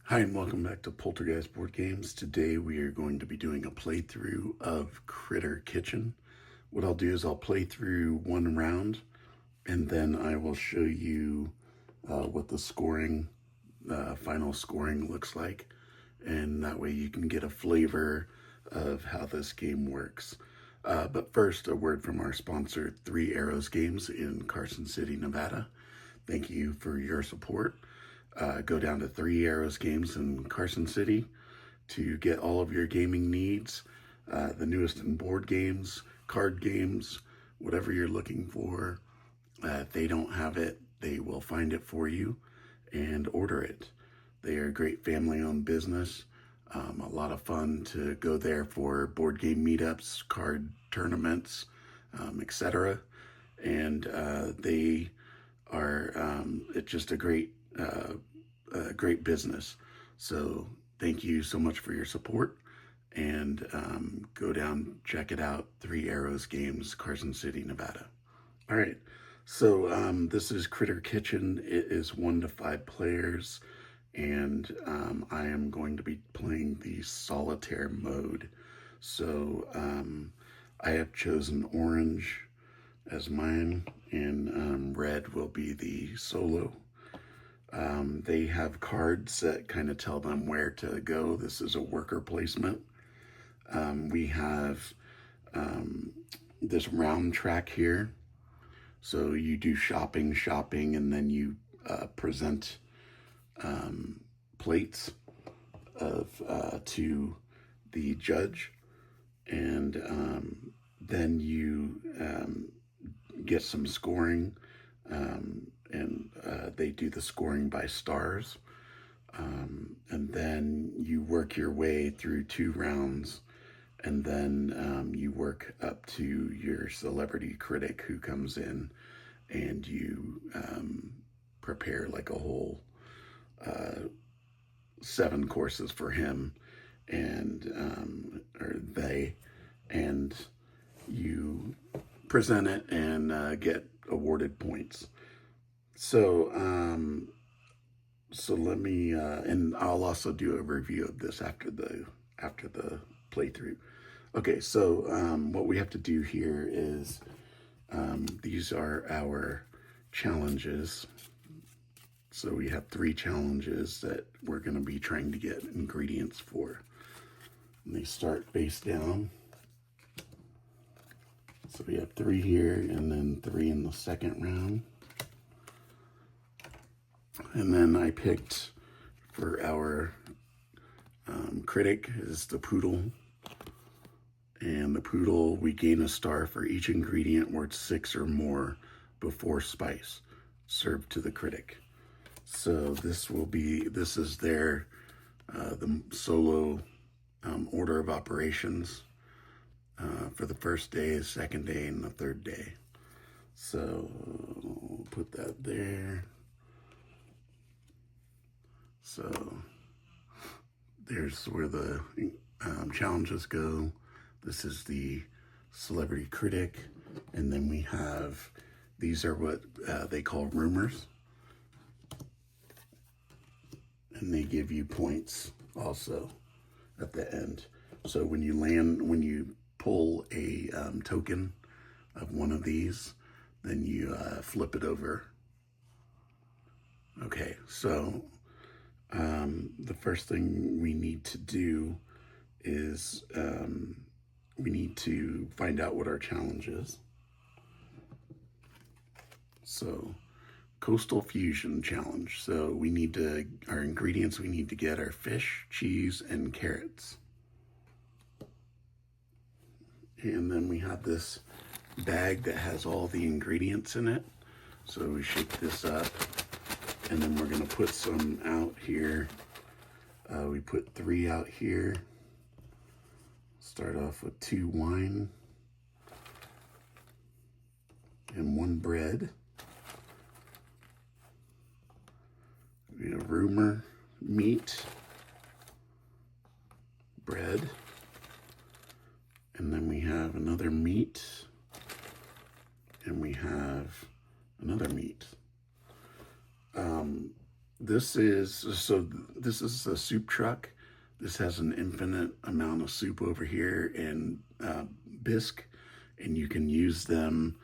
Hi, and welcome back to Poltergeist Board Games. Today we are going to be doing a playthrough of Critter Kitchen. What I'll do is I'll play through one round, and then I will show you what the final scoring looks like, and that way you can get a flavor of how this game works. But first, a word from our sponsor, Three Arrows Games in Carson City, Nevada. Thank you for your support. Go down to Three Arrows Games in Carson City to get all of your gaming needs, the newest in board games, card games, whatever you're looking for. If they don't have it, they will find it for you and order it. They are a great family-owned business. A lot of fun to go there for board game meetups, card tournaments, etc. And they are it's just a great business. So thank you so much for your support, and go down, check it out. Three Arrows Games, Carson City, Nevada. All right, so this is Critter Kitchen. It is 1 to 5 players, and I am going to be playing the solitaire mode. So I have chosen orange as mine, and red will be the solo. They have cards that kind of tell them where to go. This is a worker placement. We have this round track here. So you do shopping, and then you present plates to the judge, and then you get some scoring, and they do the scoring by stars, and then you work your way through 2 rounds, and then you work up to your celebrity critic, who comes in, and you prepare like a whole 7 courses for him, and and you present it and get awarded points. So let me and I'll also do a review of this after the playthrough. Okay, so what we have to do here is these are our challenges. So we have 3 challenges that we're going to be trying to get ingredients for. And they start face down. So we have 3 here, and then 3 in the second round. And then I picked for our critic is the poodle. And the poodle, we gain a star for each ingredient worth 6 or more before spice served to the critic. So this is their the solo order of operations for the first day, the second day, and the third day. So we'll put that there. So there's where the challenges go. This is the celebrity critic, and then we have, these are what they call rumors, and they give you points also at the end. So when you pull a token of one of these, then you flip it over. Okay, so the first thing we need to do is we need to find out what our challenge is. So, Coastal Fusion Challenge. So we need our ingredients we need to get are fish, cheese, and carrots. And then we have this bag that has all the ingredients in it. So we shake this up, and then we're gonna put some out here. We put 3 out here. Start off with 2 wine and 1 bread. We have rumor, meat, bread, and then we have another meat, and we have another meat. This is a soup truck. This has an infinite amount of soup over here and bisque, and you can use them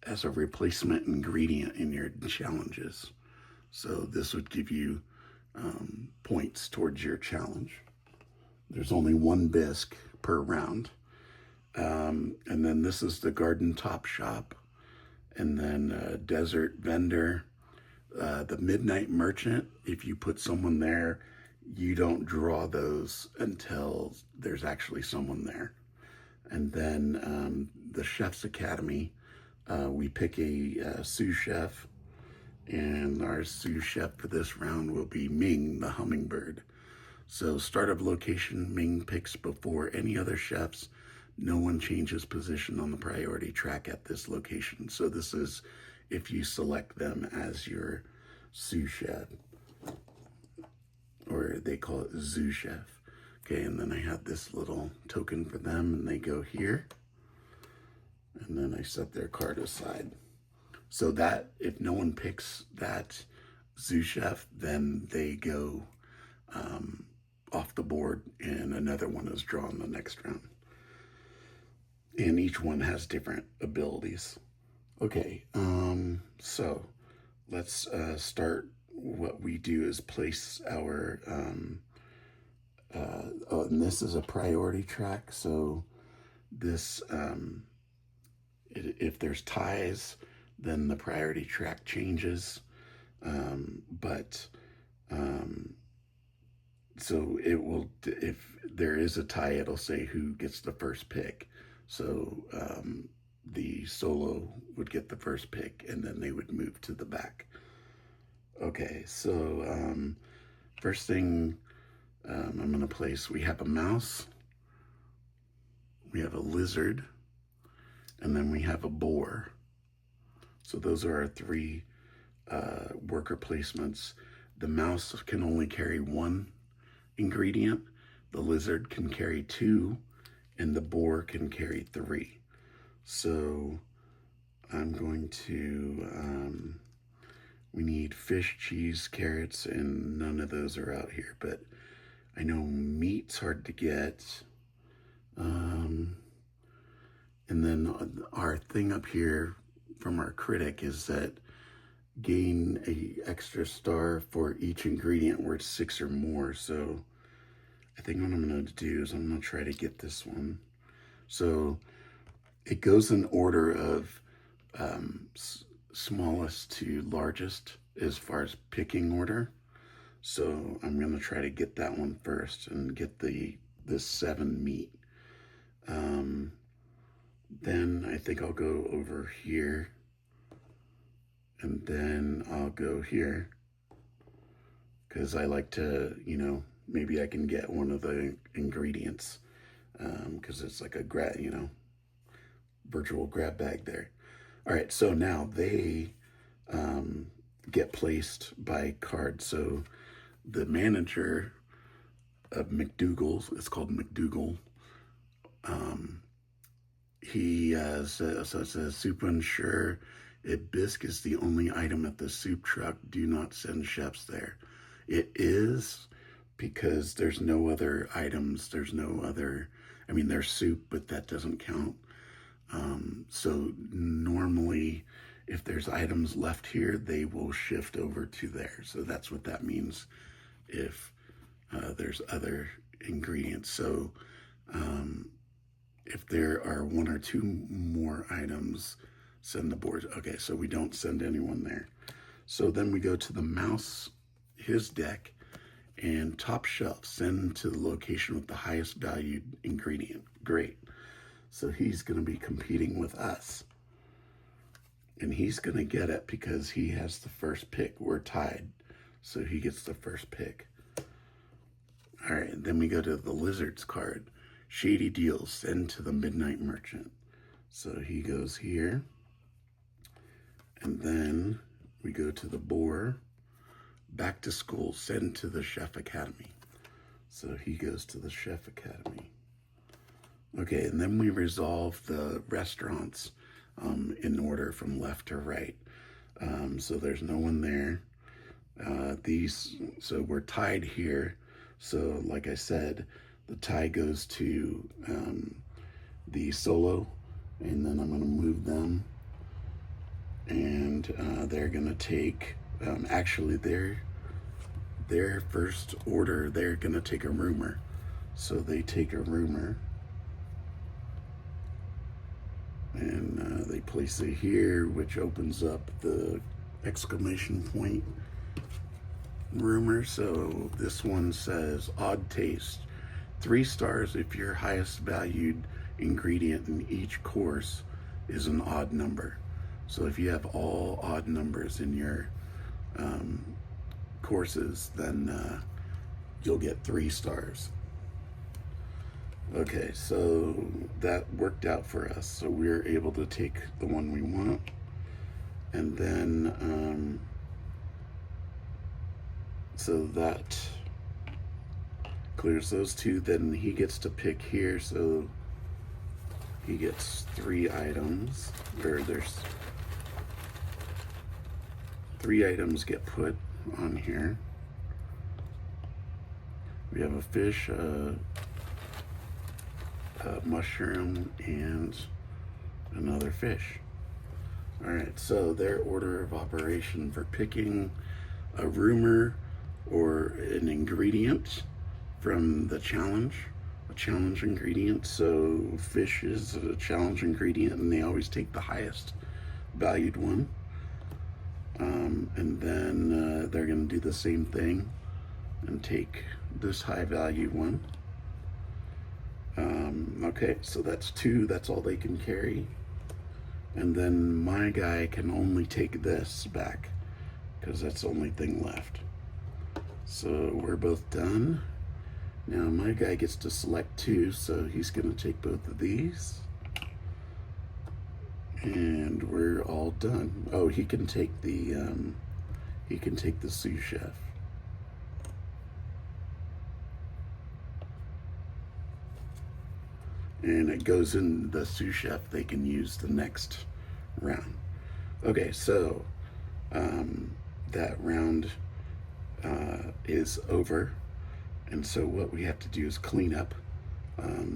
as a replacement ingredient in your challenges. So this would give you points towards your challenge. There's only one bisque per round. And then this is the Garden Top Shop. And then Desert Vendor. The Midnight Merchant, if you put someone there, you don't draw those until there's actually someone there. And then the Chef's Academy, we pick a sous chef, and our sous chef for this round will be Ming, the hummingbird. So start of location, Ming picks before any other chefs. No one changes position on the priority track at this location. So this is if you select them as your sous chef, or they call it sous chef. Okay, and then I have this little token for them, and they go here. And then I set their card aside. So that if no one picks that sous chef, then they go off the board, and another one is drawn the next round. And each one has different abilities. Okay, so let's start. What we do is place our, and this is a priority track. So this, if there's ties, then the priority track changes. So it will, if there is a tie, it'll say who gets the first pick. So the solo would get the first pick, and then they would move to the back. Okay, so first thing I'm going to place, we have a mouse, we have a lizard, and then we have a boar. So those are our three worker placements. The mouse can only carry one ingredient, the lizard can carry two, and the boar can carry three. So I'm going to, we need fish, cheese, carrots, and none of those are out here, but I know meat's hard to get. And then our thing up here from our critic is that gain a extra star for each ingredient where it's 6 or more. So I think what I'm going to do is I'm going to try to get this one. So it goes in order of smallest to largest as far as picking order. So I'm going to try to get that one first and get the 7 meat. Then I think I'll go over here, and then I'll go here, because I like to, maybe I can get one of the ingredients, because it's like a virtual grab bag there. All right, so now they get placed by card. So the manager of McDougal's, it's called McDougal, he says, soup unsure, if bisque is the only item at the soup truck, do not send chefs there. It is, because there's no other items, there's soup, but that doesn't count. So normally, if there's items left here, they will shift over to there. So that's what that means if there's other ingredients. So if there are 1 or 2 more items, send the board. Okay, so we don't send anyone there. So then we go to the mouse, his deck, and top shelf, send to the location with the highest valued ingredient. Great. So he's going to be competing with us. And he's going to get it because he has the first pick. We're tied. So he gets the first pick. All right, then we go to the lizard's card. Shady deals, send to the Midnight Merchant. So he goes here. And then we go to the boar. Back to school, send to the Chef Academy. So he goes to the Chef Academy. Okay, and then we resolve the restaurants in order from left to right. So there's no one there. So we're tied here. So like I said, the tie goes to the solo, and then I'm going to move them, and they're going to take, actually their first order, they're going to take a rumor. So they take a rumor, and they place it here, which opens up the exclamation point rumor. So this one says odd taste, 3 stars if your highest valued ingredient in each course is an odd number. So if you have all odd numbers in your courses, then you'll get 3 stars. Okay, so that worked out for us. So we're able to take the one we want, and then so that clears those 2. Then he gets to pick here, so he gets 3 items, or there's 3 items get put on here. We have a fish, a mushroom, and another fish. All right, so their order of operation for picking a rumor or an ingredient from the challenge, a challenge ingredient. So fish is a challenge ingredient, and they always take the highest valued one. And then they're going to do the same thing and take this high valued one. Okay, so that's 2. That's all they can carry. And then my guy can only take this back because that's the only thing left. So we're both done. Now my guy gets to select 2, so he's going to take both of these. And we're all done. Oh, he can take the sous chef. And it goes in the sous chef they can use the next round. Okay, so that round is over, and so what we have to do is clean up.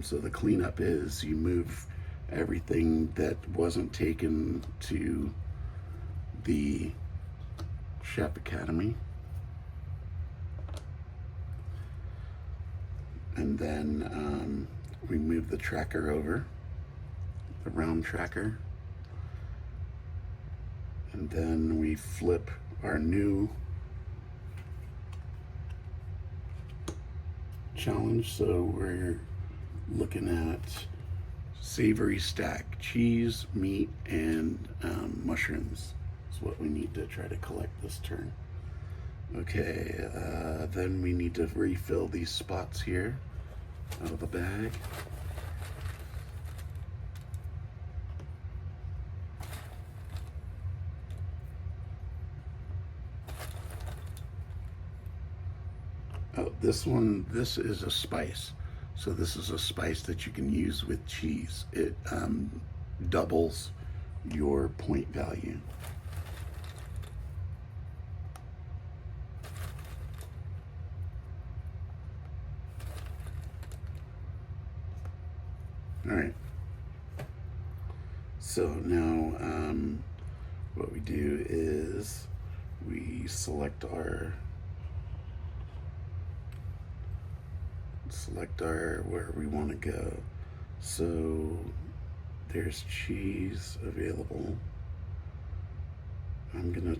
So the cleanup is you move everything that wasn't taken to the Chef Academy, and then we move the tracker over, the round tracker, and then we flip our new challenge. So we're looking at savory stack, cheese, meat, and mushrooms is what we need to try to collect this turn. Okay, then we need to refill these spots here out of the bag. Oh, this is a spice. So this is a spice that you can use with cheese. It doubles your point value. All right. So now what we do is we select our where we want to go. So there's cheese available. I'm gonna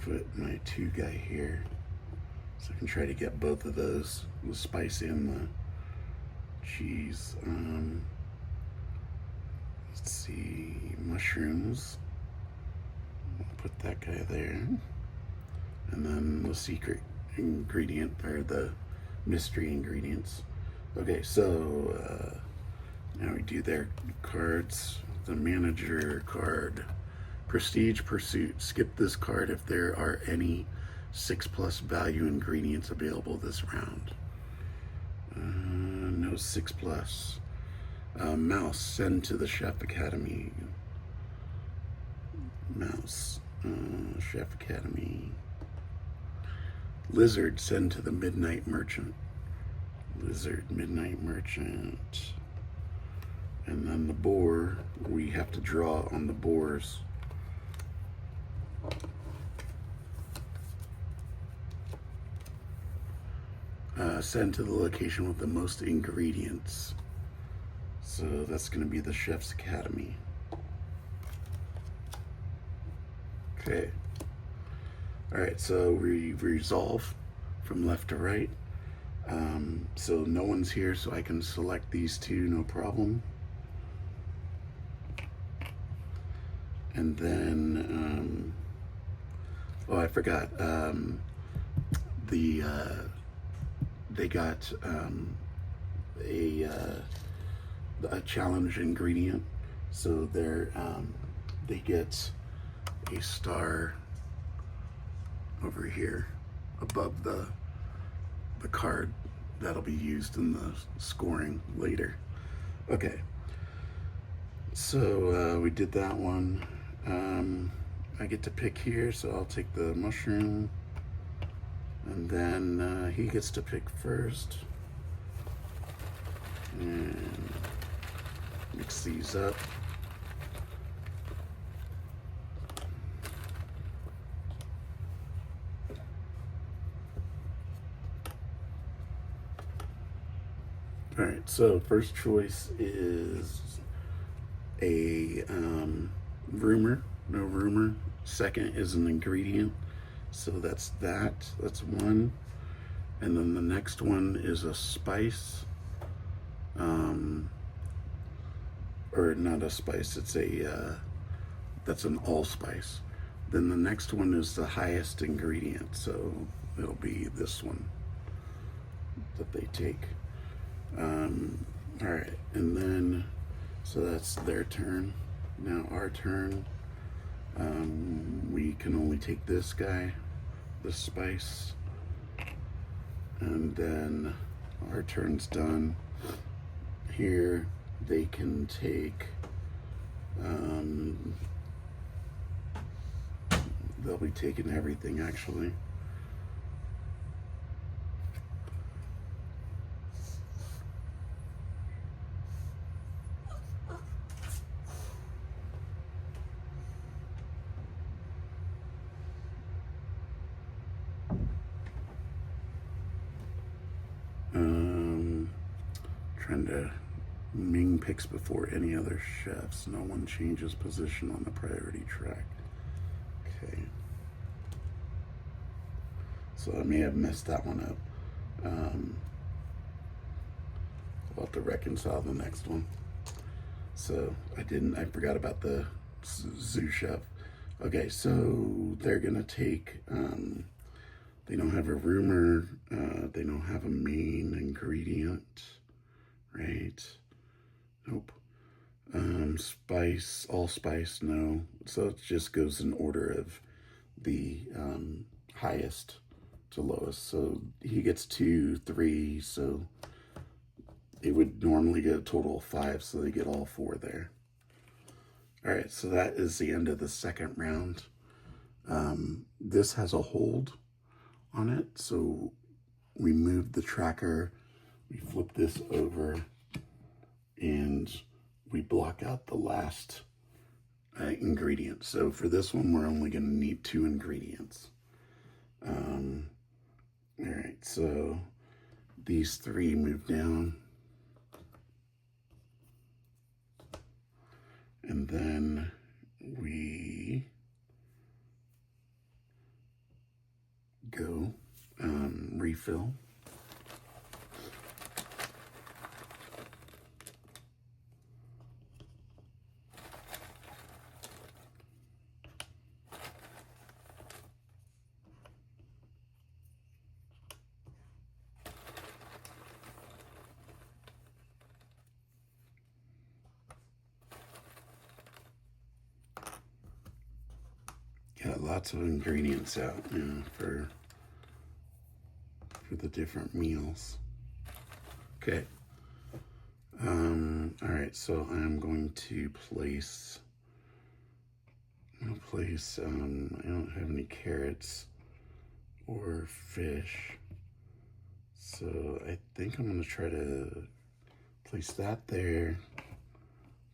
put my 2 guy here so I can try to get both of those, the spice and the cheese. Let's see, mushrooms. I'll put that guy there, and then the secret ingredient, or the mystery ingredients. Okay, so now we do their cards. The manager card, prestige pursuit. Skip this card if there are any 6+ value ingredients available this round. No 6+. Mouse, send to the Chef Academy. Mouse. Chef Academy. Lizard, send to the Midnight Merchant. Lizard, Midnight Merchant. And then the boar, we have to draw on the boars. Send to the location with the most ingredients. So that's going to be the Chef's Academy. Okay. All right, so we resolve from left to right. So no one's here, so I can select these two, no problem. And then, oh, I forgot. They got a challenge ingredient, so they get a star over here above the card that'll be used in the scoring later. Okay, so we did that one. I get to pick here, so I'll take the mushroom, and then he gets to pick first, and mix these up. All right, so first choice is a rumor, no rumor. Second is an ingredient, so that's one. And then the next one is a spice, or not a spice, it's that's an allspice. Then the next one is the highest ingredient, so it'll be this one that they take. All right, and then, so that's their turn. Now our turn. We can only take this guy, the spice, and then our turn's done. Here they can take, they'll be taking everything actually. Trying to Ming picks before any other chefs. No one changes position on the priority track. Okay. So I may have messed that one up. I'll have to reconcile the next one. So I forgot about the sous chef. Okay, so they're gonna take, they don't have a rumor, they don't have a main ingredient, right? Nope. Spice, allspice, no. So it just goes in order of the highest to lowest. So he gets 2, 3, so it would normally get a total of 5, so they get all 4 there. All right, so that is the end of the second round. This has a hold on it, so we move the tracker, we flip this over, and we block out the last ingredient. So for this one, we're only going to need 2 ingredients. All right, so these 3 move down. And then we go refill. Got lots of ingredients out, you know, for the different meals. Okay. All right, so I'm going to place I'm gonna place, I don't have any carrots or fish. So I think I'm gonna try to place that there,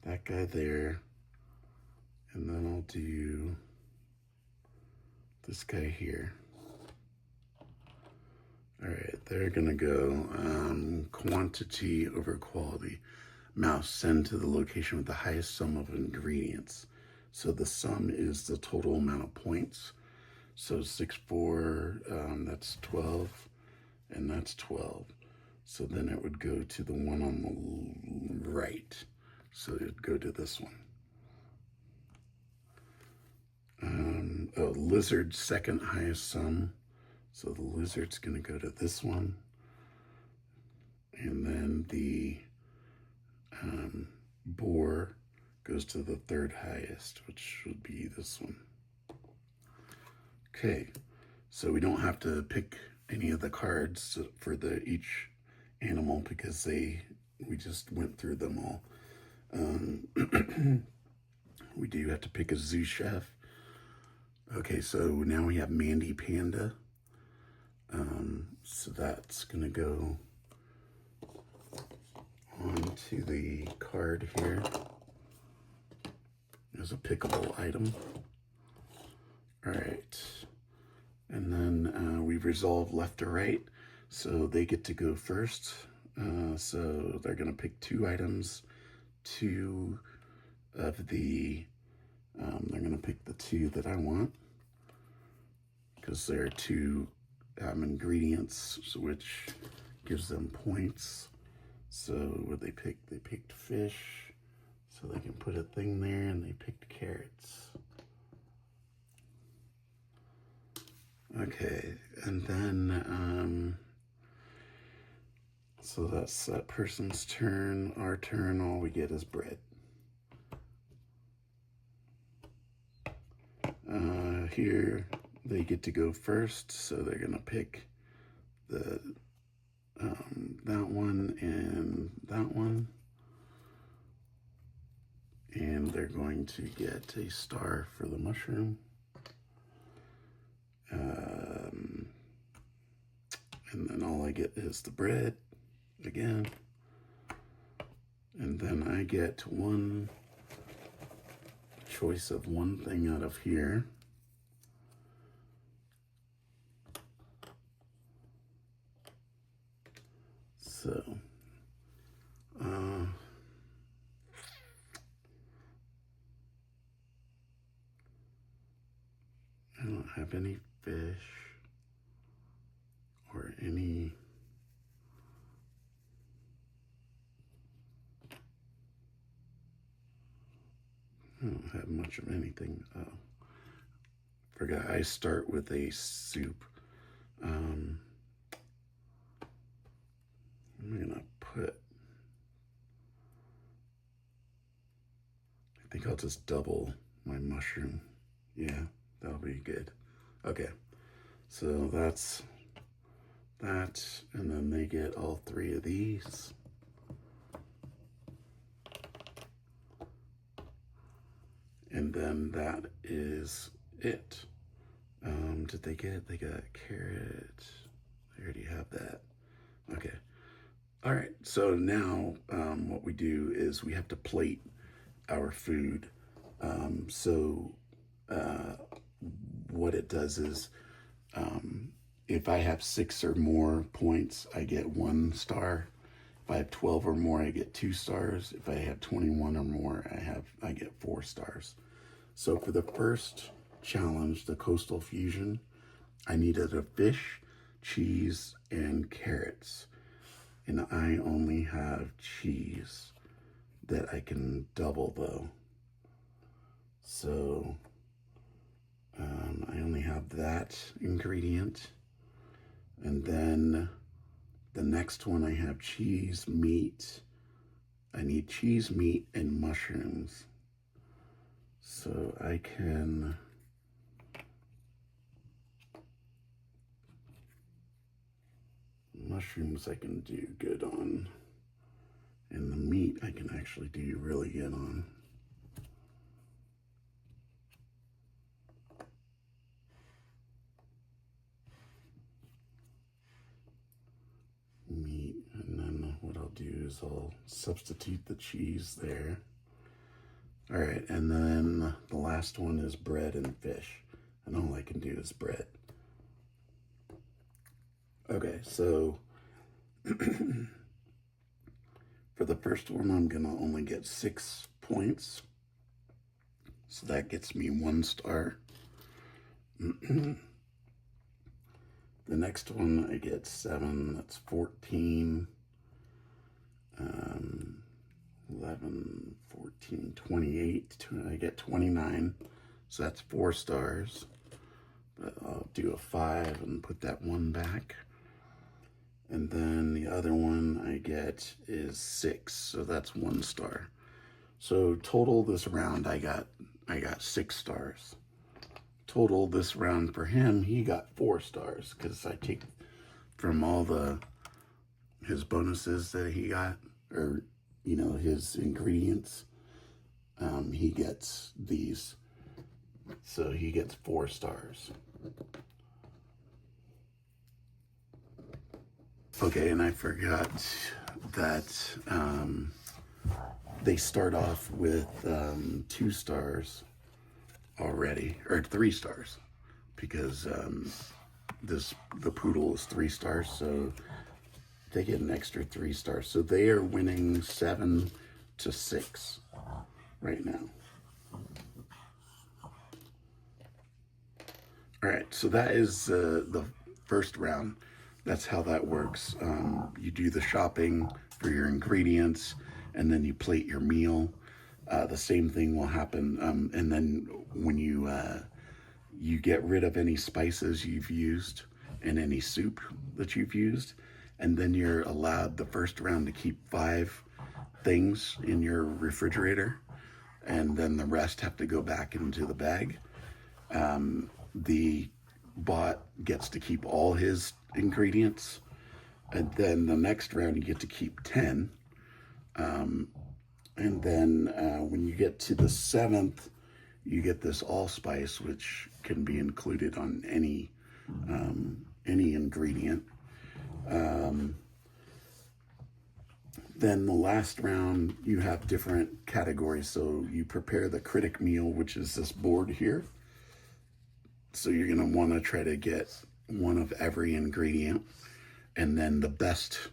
that guy there, and then I'll do this guy here. All right, they're gonna go quantity over quality. Mouse, send to the location with the highest sum of ingredients. So the sum is the total amount of points. So 6, 4, that's 12, and that's 12. So then it would go to the one on the right. So it'd go to this one. Oh, lizard, second highest sum. So the lizard's gonna go to this one. And then the boar goes to the third highest, which would be this one. Okay, so we don't have to pick any of the cards for each animal because we just went through them all. We do have to pick a zoo chef. Okay, so now we have Mandy Panda. So that's gonna go onto the card here as a pickable item. All right, and then we've resolved left to right, so they get to go first. So they're gonna pick 2 items, 2 of the, they're gonna pick the 2 that I want, because there are 2 ingredients, which gives them points. So what they picked? They picked fish, so they can put a thing there, and they picked carrots. Okay, and then, so that's that person's turn. Our turn, all we get is bread. Here, they get to go first, so they're gonna pick the that one and that one, and they're going to get a star for the mushroom. And then all I get is the bread again, and then I get one choice of one thing out of here. So, I don't have any fish or any I don't have much of anything. Forgot I start with a soup. I'm gonna put, I think I'll just double my mushroom. Yeah, that'll be good. Okay, so that's that, and then they get all 3 of these. And then that is it. Did they got carrot. They already have that. Okay. All right, so now what we do is we have to plate our food. What it does is if I have 6 or more points, I get 1 star. If I have 12 or more, I get 2 stars. If I have 21 or more, I get 4 stars. So for the first challenge, the Coastal Fusion, I needed a fish, cheese, and carrots. And I only have cheese that I can double though. So I only have that ingredient. And then the next one I have cheese, meat. I need cheese, meat, and mushrooms. So I can mushrooms I can do good on, and the meat I can actually do really good on. is I'll substitute the cheese there. All right, and then the last one is bread and fish. And all I can do is bread. Okay, so for the first one, I'm gonna only get 6 points. So that gets me 1 star. The next one, I get 7, that's 14. 11, 14, 28, I get 29, so that's 4 stars. But I'll do a 5 and put that 1 back. And then the other one I get is 6, so that's 1 star. So total this round, I got 6 stars. Total this round for him, he got 4 stars, because I take from all his bonuses that he got, or his ingredients, he gets these, so he gets 4 stars. Okay, and I forgot that they start off with 2 stars already, or 3 stars, because the poodle is 3 stars, so they get an extra 3 stars. So they are winning 7-6 right now. All right, so that is the first round. That's how that works. You do the shopping for your ingredients, and then you plate your meal. The same thing will happen, and then when you get rid of any spices you've used and any soup that you've used, and then you're allowed the first round to keep 5 things in your refrigerator, and then the rest have to go back into the bag. The bot gets to keep all his ingredients, and then the next round you get to keep 10. And then when you get to the 7th, you get this allspice, which can be included on any ingredient. Then the last round, you have different categories. So you prepare the critic meal, which is this board here. So you're going to want to try to get one of every ingredient, and then the best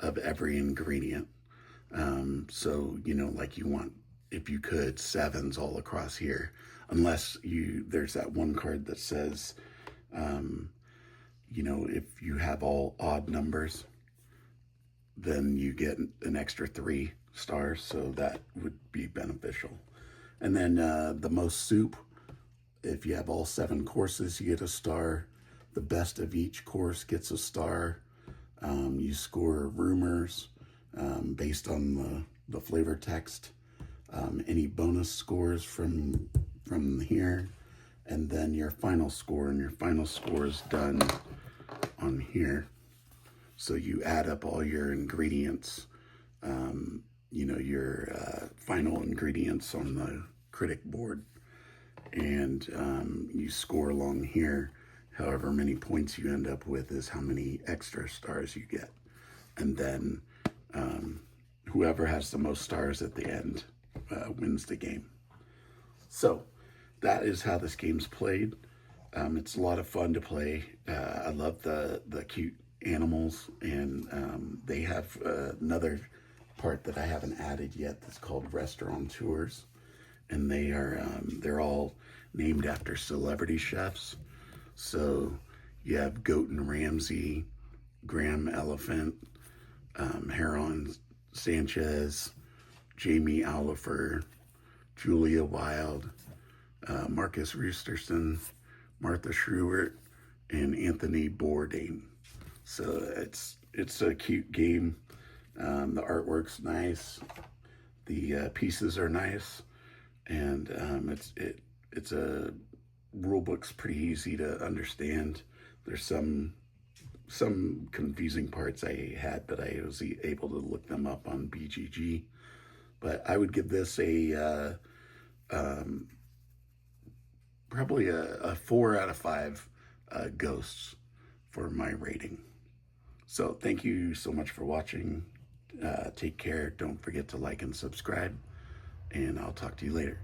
of every ingredient. So, like you want, if you could, 7s all across here, unless there's that one card that says, if you have all odd numbers, then you get an extra 3 stars, so that would be beneficial. And then the most soup, if you have all 7 courses, you get a star. The best of each course gets a star. You score rumors based on the flavor text. Any bonus scores from here, and then your final score, and your final score is done on here. So you add up all your ingredients, your final ingredients on the critic board, and you score along here. However many points you end up with is how many extra stars you get. And then whoever has the most stars at the end wins the game. So that is how this game's played. It's a lot of fun to play. I love the cute animals, and they have another part that I haven't added yet that's called restaurant tours, and they're all named after celebrity chefs. So you have Gordon Ramsay, Graham Elephant, Heron Sanchez, Jamie Oliver, Julia Wilde, Marcus Roosterson, Martha Stewart, and Anthony Bourdain. So it's a cute game. The artwork's nice, the pieces are nice, and it's a rule book's pretty easy to understand. There's some confusing parts I had, but I was able to look them up on BGG. But I would give this probably a 4 out of 5 ghosts for my rating. So thank you so much for watching. Take care. Don't forget to like and subscribe, and I'll talk to you later.